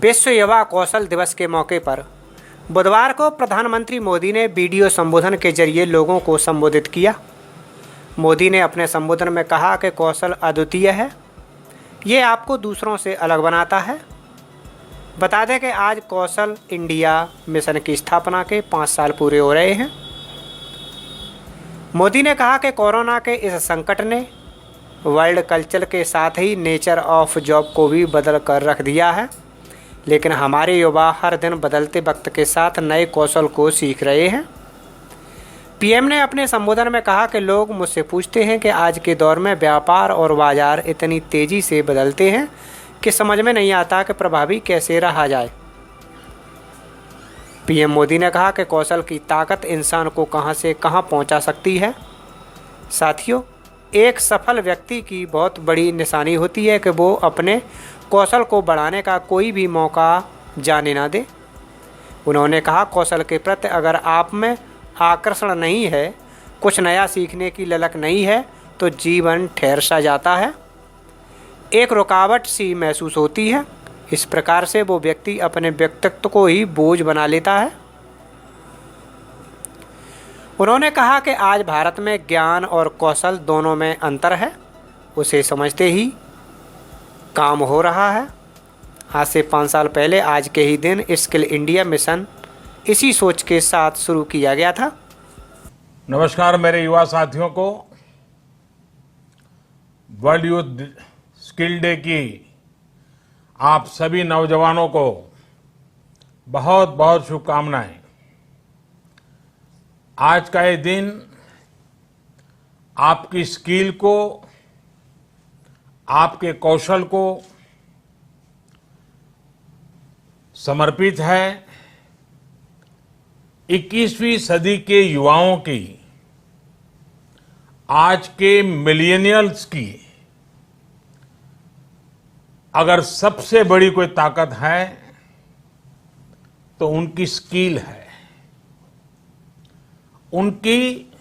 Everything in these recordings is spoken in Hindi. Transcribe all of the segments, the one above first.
विश्व युवा कौशल दिवस के मौके पर बुधवार को प्रधानमंत्री मोदी ने वीडियो संबोधन के जरिए लोगों को संबोधित किया। मोदी ने अपने संबोधन में कहा कि कौशल अद्वितीय है, ये आपको दूसरों से अलग बनाता है। बता दें कि आज कौशल इंडिया मिशन की स्थापना के 5 साल पूरे हो रहे हैं। मोदी ने कहा कि कोरोना के इस संकट ने वर्ल्ड कल्चर के साथ ही नेचर ऑफ जॉब को भी बदल कर रख दिया है, लेकिन हमारे युवा हर दिन बदलते वक्त के साथ नए कौशल को सीख रहे हैं। पीएम ने अपने संबोधन में कहा कि लोग मुझसे पूछते हैं कि आज के दौर में व्यापार और बाजार इतनी तेज़ी से बदलते हैं कि समझ में नहीं आता कि प्रभावी कैसे रहा जाए। पीएम मोदी ने कहा कि कौशल की ताकत इंसान को कहां से कहां पहुंचा सकती है। साथियों, एक सफल व्यक्ति की बहुत बड़ी निशानी होती है कि वो अपने कौशल को बढ़ाने का कोई भी मौका जाने ना दे। उन्होंने कहा, कौशल के प्रति अगर आप में आकर्षण नहीं है, कुछ नया सीखने की ललक नहीं है, तो जीवन ठहर सा जाता है, एक रुकावट सी महसूस होती है। इस प्रकार से वो व्यक्ति अपने व्यक्तित्व को ही बोझ बना लेता है। उन्होंने कहा कि आज भारत में ज्ञान और कौशल दोनों में अंतर है, उसे समझते ही काम हो रहा है। आज से 5 साल पहले आज के ही दिन स्किल इंडिया मिशन इसी सोच के साथ शुरू किया गया था। नमस्कार मेरे युवा साथियों को वर्ल्ड यूथ स्किल डे की आप सभी नौजवानों को बहुत बहुत शुभकामनाएं। आज का ये दिन आपकी स्किल को, आपके कौशल को समर्पित है 21वीं सदी के युवाओं की, आज के मिलेनियल्स की अगर सबसे बड़ी कोई ताकत है तो उनकी स्किल है। उनकी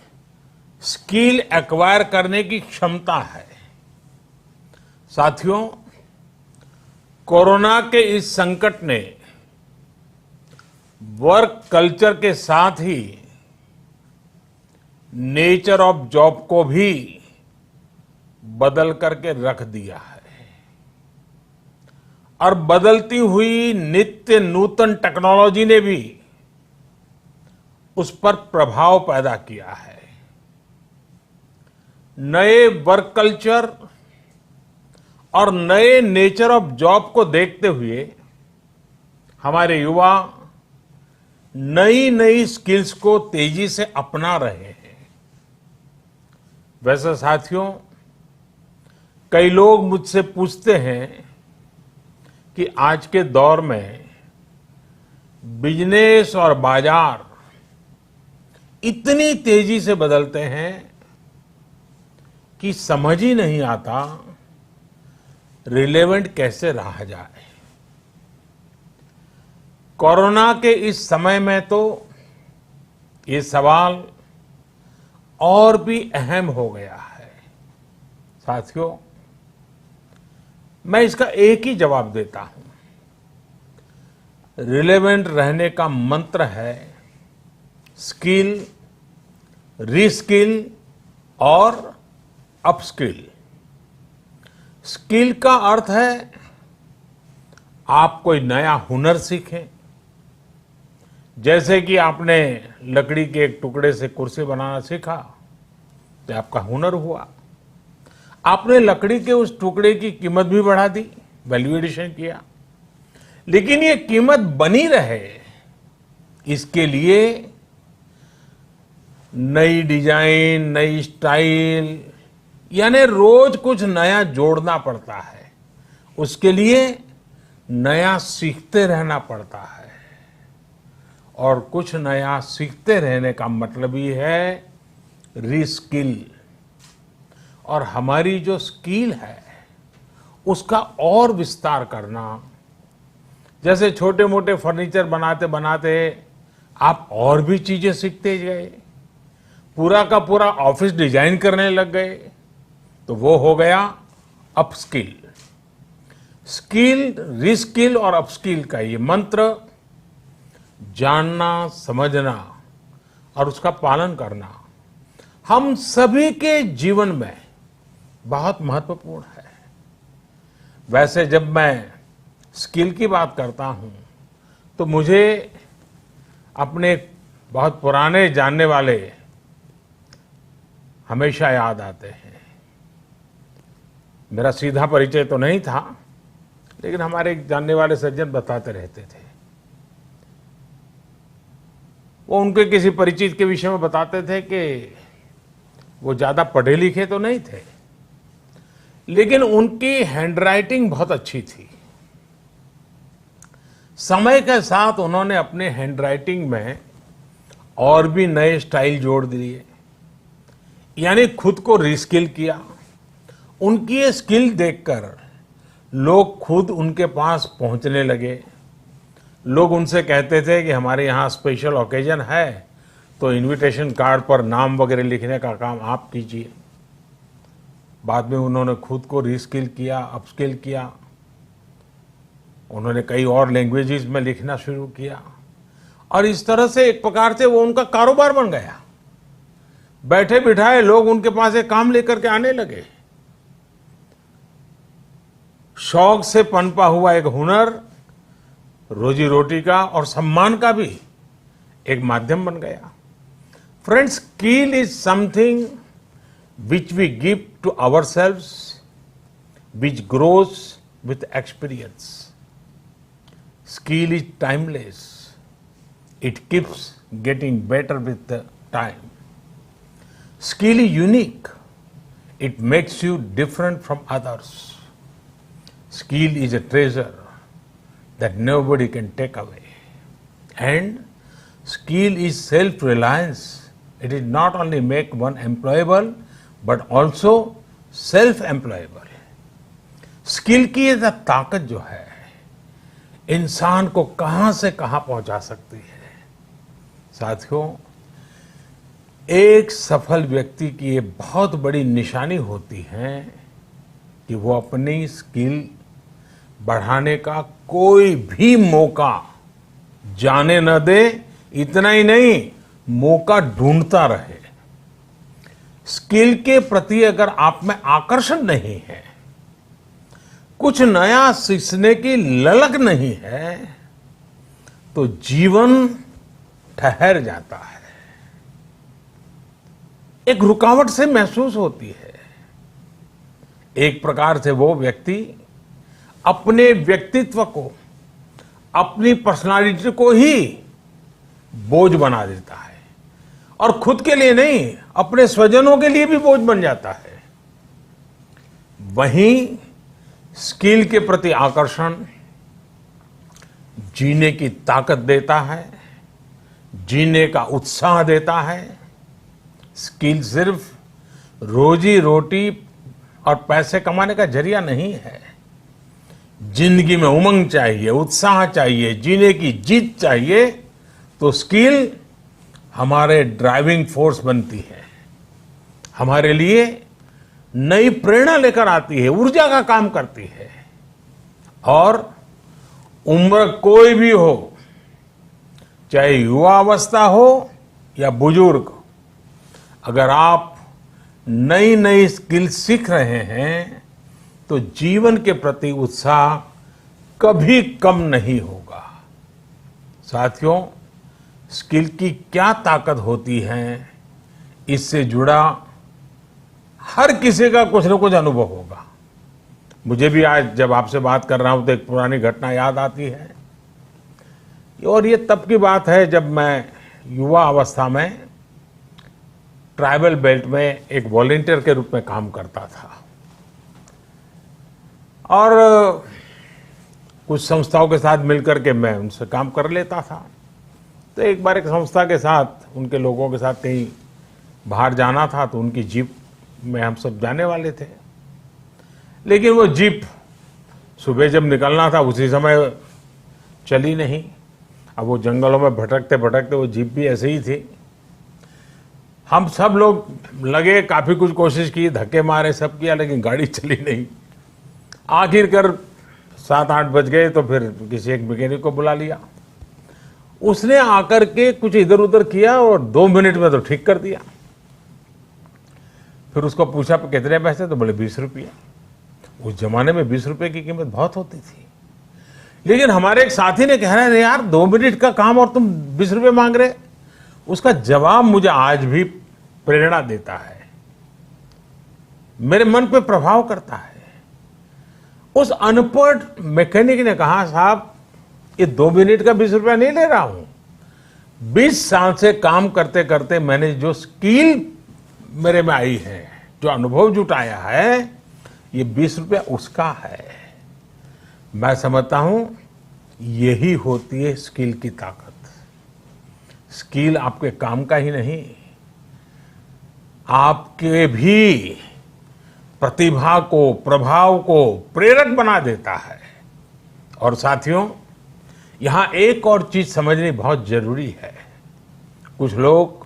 स्किल एक्वायर करने की क्षमता है। साथियों, कोरोना के इस संकट ने वर्क कल्चर के साथ ही नेचर ऑफ जॉब को भी बदल करके रख दिया है और बदलती हुई नित्य नूतन टेक्नोलॉजी ने भी उस पर प्रभाव पैदा किया है। नए वर्क कल्चर और नए नेचर ऑफ जॉब को देखते हुए हमारे युवा नई नई स्किल्स को तेजी से अपना रहे हैं। वैसे साथियों, कई लोग मुझसे पूछते हैं कि आज के दौर में बिजनेस और बाजार इतनी तेजी से बदलते हैं कि समझ ही नहीं आता रिलेवेंट कैसे रहा जाए। कोरोना के इस समय में तो ये सवाल और भी अहम हो गया है। साथियों, मैं इसका एक ही जवाब देता हूं। रिलेवेंट रहने का मंत्र है स्किल, रीस्किल और अपस्किल। स्किल का अर्थ है आप कोई नया हुनर सीखें। जैसे कि आपने लकड़ी के एक टुकड़े से कुर्सी बनाना सीखा तो आपका हुनर हुआ। आपने लकड़ी के उस टुकड़े की कीमत भी बढ़ा दी, वैल्यू एडिशन किया, लेकिन ये कीमत बनी रहे इसके लिए नई डिजाइन, नई स्टाइल, यानी रोज कुछ नया जोड़ना पड़ता है। उसके लिए नया सीखते रहना पड़ता है और कुछ नया सीखते रहने का मतलब ही है रीस्किल। और हमारी जो स्किल है उसका और विस्तार करना। जैसे छोटे मोटे फर्नीचर बनाते बनाते आप और भी चीजें सीखते गए, पूरा का पूरा ऑफिस डिजाइन करने लग गए, तो वो हो गया अपस्किल। स्किल, रिस्किल और अपस्किल का ये मंत्र जानना, समझना और उसका पालन करना हम सभी के जीवन में बहुत महत्वपूर्ण है। वैसे जब मैं स्किल की बात करता हूं तो मुझे अपने बहुत पुराने जानने वाले हमेशा याद आते हैं। मेरा सीधा परिचय तो नहीं था, लेकिन हमारे एक जानने वाले सज्जन बताते रहते थे। वो उनके किसी परिचित के विषय में बताते थे कि वो ज्यादा पढ़े लिखे तो नहीं थे, लेकिन उनकी हैंडराइटिंग बहुत अच्छी थी। समय के साथ उन्होंने अपने हैंडराइटिंग में और भी नए स्टाइल जोड़ दिए, यानी खुद को रिस्किल किया। उनकी ये स्किल देखकर लोग खुद उनके पास पहुंचने लगे। लोग उनसे कहते थे कि हमारे यहाँ स्पेशल ओकेजन है तो इनविटेशन कार्ड पर नाम वगैरह लिखने का काम आप कीजिए। बाद में उन्होंने खुद को रिस्किल किया, अपस्किल किया। उन्होंने कई और लैंग्वेजेस में लिखना शुरू किया और इस तरह से एक प्रकार से वो उनका कारोबार बन गया। बैठे बिठाए लोग उनके पास एक काम लेकर के आने लगे। शौक से पनपा हुआ एक हुनर रोजी रोटी का और सम्मान का भी एक माध्यम बन गया। Friends, skill is something which we give to ourselves, which grows with experience. Skill is timeless. It keeps getting better with the time. Skill is unique. It makes you different from others. Skill is a treasure that nobody can take away. And skill is self-reliance. It is not only make one employable, but also self-employable. Skill की ये ताकत जो है इंसान को कहां से कहां पहुंचा सकती है। साथियों, एक सफल व्यक्ति की ये बहुत बड़ी निशानी होती है कि वो अपनी स्किल बढ़ाने का कोई भी मौका जाने न दे। इतना ही नहीं, मौका ढूंढता रहे। स्किल के प्रति अगर आप में आकर्षण नहीं है, कुछ नया सीखने की ललक नहीं है, तो जीवन ठहर जाता है, एक रुकावट से महसूस होती है। एक प्रकार से वो व्यक्ति अपने व्यक्तित्व को, अपनी पर्सनालिटी को ही बोझ बना देता है और खुद के लिए नहीं, अपने स्वजनों के लिए भी बोझ बन जाता है। वहीं स्किल के प्रति आकर्षण जीने की ताकत देता है, जीने का उत्साह देता है। स्किल सिर्फ रोजी रोटी और पैसे कमाने का जरिया नहीं है। जिंदगी में उमंग चाहिए, उत्साह चाहिए, जीने की जीत चाहिए, तो स्किल हमारे ड्राइविंग फोर्स बनती है, हमारे लिए नई प्रेरणा लेकर आती है, ऊर्जा का काम करती है। और उम्र कोई भी हो, चाहे युवा अवस्था हो या बुजुर्ग, अगर आप नई नई स्किल सीख रहे हैं तो जीवन के प्रति उत्साह कभी कम नहीं होगा। साथियों, स्किल की क्या ताकत होती है, इससे जुड़ा हर किसी का कुछ न कुछ अनुभव होगा। मुझे भी आज जब आपसे बात कर रहा हूं तो एक पुरानी घटना याद आती है, और ये तब की बात है जब मैं युवा अवस्था में ट्राइबल बेल्ट में एक वॉलंटियर के रूप में काम करता था और कुछ संस्थाओं के साथ मिलकर के मैं उनसे काम कर लेता था। तो एक बार एक संस्था के साथ, उनके लोगों के साथ कहीं बाहर जाना था, तो उनकी जीप में हम सब जाने वाले थे। लेकिन वो जीप सुबह जब निकलना था उसी समय चली नहीं। अब वो जंगलों में भटकते भटकते वो जीप भी ऐसे ही थी। हम सब लोग लगे, काफी कुछ कोशिश की, धक्के मारे, सब किया, लेकिन गाड़ी चली नहीं। आखिरकार 7-8 बज गए तो फिर किसी एक मैकेनिक को बुला लिया। उसने आकर के कुछ इधर उधर किया और 2 मिनट में तो ठीक कर दिया। फिर उसको पूछा कितने पैसे, तो बोले 20 रुपया। उस जमाने में 20 रुपए की कीमत बहुत होती थी। लेकिन हमारे एक साथी ने कह रहा है यार 2 मिनट का काम और तुम 20 रुपए मांग रहे। उसका जवाब मुझे आज भी प्रेरणा देता है, मेरे मन पे प्रभाव करता है। उस अनपढ़ मैकेनिक ने कहा साहब ये 2 मिनट का 20 रुपया नहीं ले रहा हूं, 20 साल से काम करते करते मैंने जो स्किल मेरे में आई है, जो अनुभव जुटाया है, ये 20 रुपया उसका है। मैं समझता हूं यही होती है स्किल की ताकत। स्किल आपके काम का ही नहीं, आपके भी प्रतिभा को, प्रभाव को प्रेरक बना देता है। और साथियों, यहां एक और चीज समझनी बहुत जरूरी है। कुछ लोग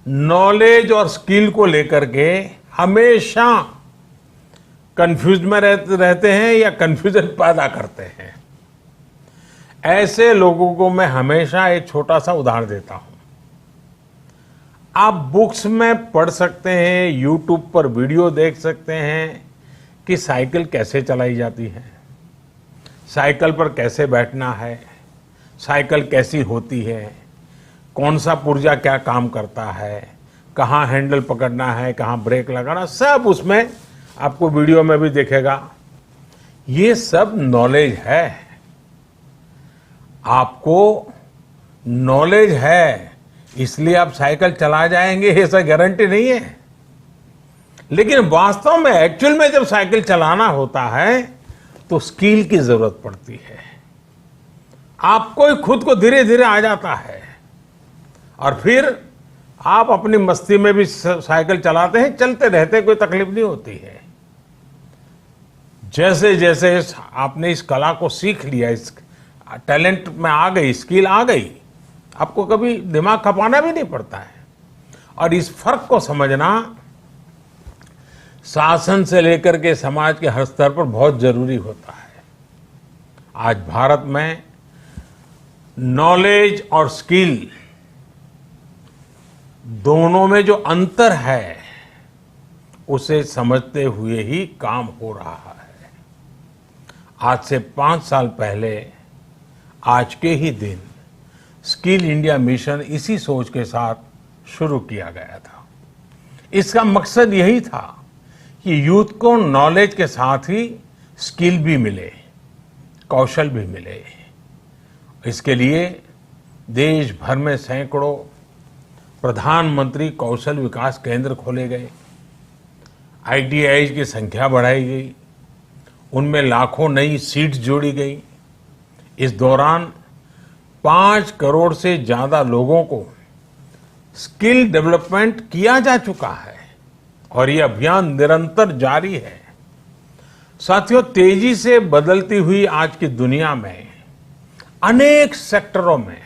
नॉलेज और स्किल को लेकर के हमेशा कंफ्यूज में रहते हैं या कंफ्यूजन पैदा करते हैं। ऐसे लोगों को मैं हमेशा एक छोटा सा उदाहरण देता हूं। आप बुक्स में पढ़ सकते हैं, यूट्यूब पर वीडियो देख सकते हैं कि साइकिल कैसे चलाई जाती है, साइकिल पर कैसे बैठना है, साइकिल कैसी होती है, कौन सा पुर्जा क्या काम करता है, कहाँ हैंडल पकड़ना है, कहाँ ब्रेक लगाना, सब उसमें आपको वीडियो में भी दिखेगा। ये सब नॉलेज है। आपको नॉलेज है इसलिए आप साइकिल चला जाएंगे ऐसा गारंटी नहीं है। लेकिन वास्तव में एक्चुअल में जब साइकिल चलाना होता है तो स्किल की जरूरत पड़ती है। आपको ही खुद को धीरे धीरे आ जाता है और फिर आप अपनी मस्ती में भी साइकिल चलाते हैं, चलते रहते, कोई तकलीफ नहीं होती है। जैसे जैसे आपने इस कला को सीख लिया, इस टैलेंट में आ गई, स्किल आ गई, आपको कभी दिमाग खपाना भी नहीं पड़ता है। और इस फर्क को समझना शासन से लेकर के समाज के हर स्तर पर बहुत जरूरी होता है। आज भारत में नॉलेज और स्किल दोनों में जो अंतर है उसे समझते हुए ही काम हो रहा है। आज से 5 साल पहले आज के ही दिन स्किल इंडिया मिशन इसी सोच के साथ शुरू किया गया था। इसका मकसद यही था कि यूथ को नॉलेज के साथ ही स्किल भी मिले, कौशल भी मिले। इसके लिए देश भर में सैकड़ों प्रधानमंत्री कौशल विकास केंद्र खोले गए, ITI की संख्या बढ़ाई गई, उनमें लाखों नई सीट्स जोड़ी गई। इस दौरान 5 करोड़ से ज्यादा लोगों को स्किल डेवलपमेंट किया जा चुका है और ये अभियान निरंतर जारी है। साथियों, तेजी से बदलती हुई आज की दुनिया में अनेक सेक्टरों में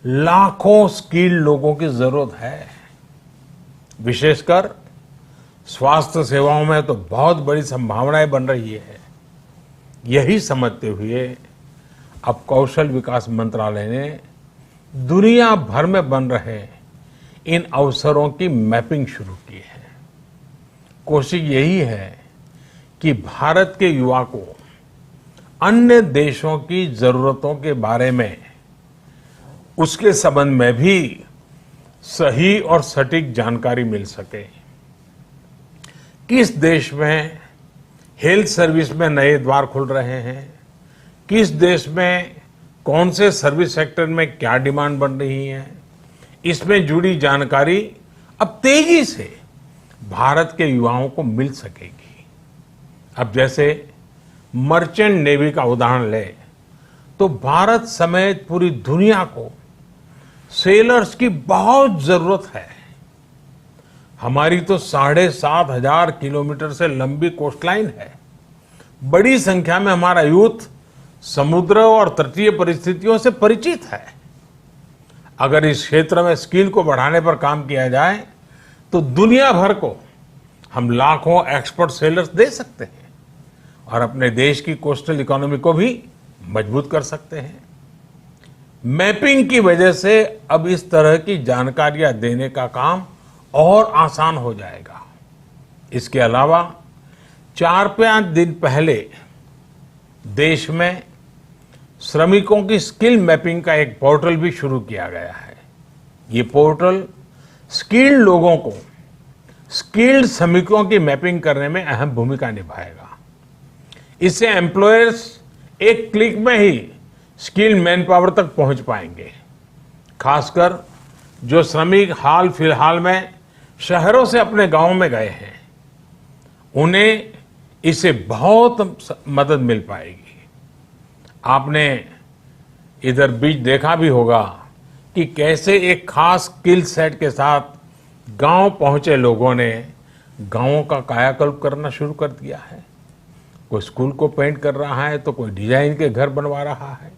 लाखों स्किल लोगों की जरूरत है। विशेषकर स्वास्थ्य सेवाओं में तो बहुत बड़ी संभावनाएं बन रही है। यही समझते हुए अब कौशल विकास मंत्रालय ने दुनिया भर में बन रहे इन अवसरों की मैपिंग शुरू की है। कोशिश यही है कि भारत के युवा को अन्य देशों की जरूरतों के बारे में, उसके संबंध में भी सही और सटीक जानकारी मिल सके। किस देश में हेल्थ सर्विस में नए द्वार खुल रहे हैं, किस देश में कौन से सर्विस सेक्टर में क्या डिमांड बन रही है, इसमें जुड़ी जानकारी अब तेजी से भारत के युवाओं को मिल सकेगी। अब जैसे मर्चेंट नेवी का उदाहरण ले तो भारत समेत पूरी दुनिया को सेलर्स की बहुत जरूरत है। हमारी तो 7,500 किलोमीटर से लंबी कोस्टलाइन है। बड़ी संख्या में हमारा यूथ समुद्र और तटीय परिस्थितियों से परिचित है। अगर इस क्षेत्र में स्किल को बढ़ाने पर काम किया जाए तो दुनिया भर को हम लाखों एक्सपर्ट सेलर्स दे सकते हैं। और अपने देश की कोस्टल इकोनॉमी को भी मजबूत कर सकते हैं। मैपिंग की वजह से अब इस तरह की जानकारियां देने का काम और आसान हो जाएगा। इसके अलावा 4-5 दिन पहले देश में श्रमिकों की स्किल मैपिंग का एक पोर्टल भी शुरू किया गया है। ये पोर्टल स्किल्ड लोगों को स्किल्ड श्रमिकों की मैपिंग करने में अहम भूमिका निभाएगा। इससे एम्प्लॉयर्स एक क्लिक में ही स्किल्ड मैन पावर तक पहुंच पाएंगे। खासकर जो श्रमिक हाल फिलहाल में शहरों से अपने गांव में गए हैं, उन्हें इससे बहुत मदद मिल पाएगी। आपने इधर बीच देखा भी होगा कि कैसे एक खास स्किल सेट के साथ गांव पहुंचे लोगों ने गांवों का कायाकल्प करना शुरू कर दिया है। कोई स्कूल को पेंट कर रहा है तो कोई डिजाइन के घर बनवा रहा है।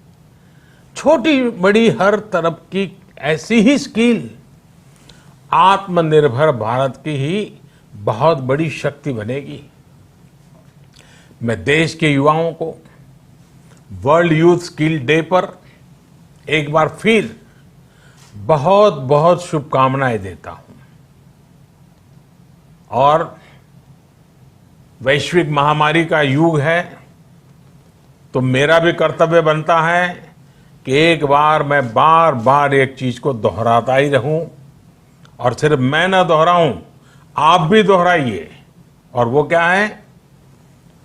छोटी बड़ी हर तरफ की ऐसी ही स्किल आत्मनिर्भर भारत की ही बहुत बड़ी शक्ति बनेगी। मैं देश के युवाओं को वर्ल्ड यूथ स्किल डे पर एक बार फिर बहुत बहुत शुभकामनाएं देता हूं और वैश्विक महामारी का युग है तो मेरा भी कर्तव्य बनता है कि एक बार मैं बार बार एक चीज को दोहराता ही रहूं और सिर्फ मैं ना दोहराऊं, आप भी दोहराइए। और वो क्या है?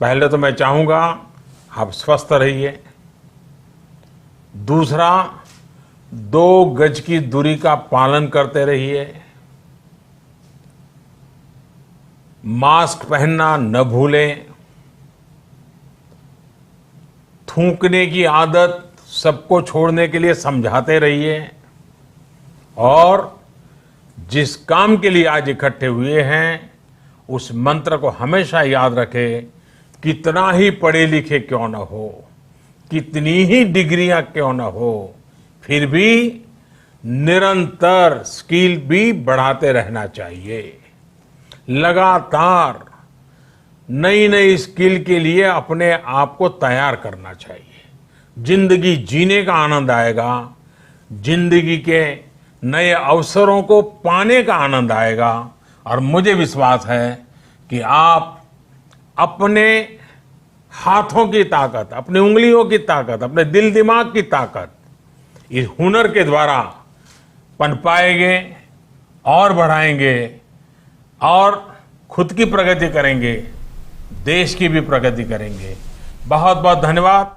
पहले तो मैं चाहूंगा आप स्वस्थ रहिए। दूसरा, 2 गज की दूरी का पालन करते रहिए। मास्क पहनना न भूलें। थूकने की आदत सबको छोड़ने के लिए समझाते रहिए। और जिस काम के लिए आज इकट्ठे हुए हैं उस मंत्र को हमेशा याद रखें। कितना ही पढ़े लिखे क्यों न हो, कितनी ही डिग्रियां क्यों न हो, फिर भी निरंतर स्किल भी बढ़ाते रहना चाहिए। लगातार नई नई स्किल के लिए अपने आप को तैयार करना चाहिए। जिंदगी जीने का आनंद आएगा, जिंदगी के नए अवसरों को पाने का आनंद आएगा। और मुझे विश्वास है कि आप अपने हाथों की ताकत, अपनी उंगलियों की ताकत, अपने दिल दिमाग की ताकत इस हुनर के द्वारा पनपाएंगे और बढ़ाएंगे और खुद की प्रगति करेंगे, देश की भी प्रगति करेंगे। बहुत बहुत धन्यवाद।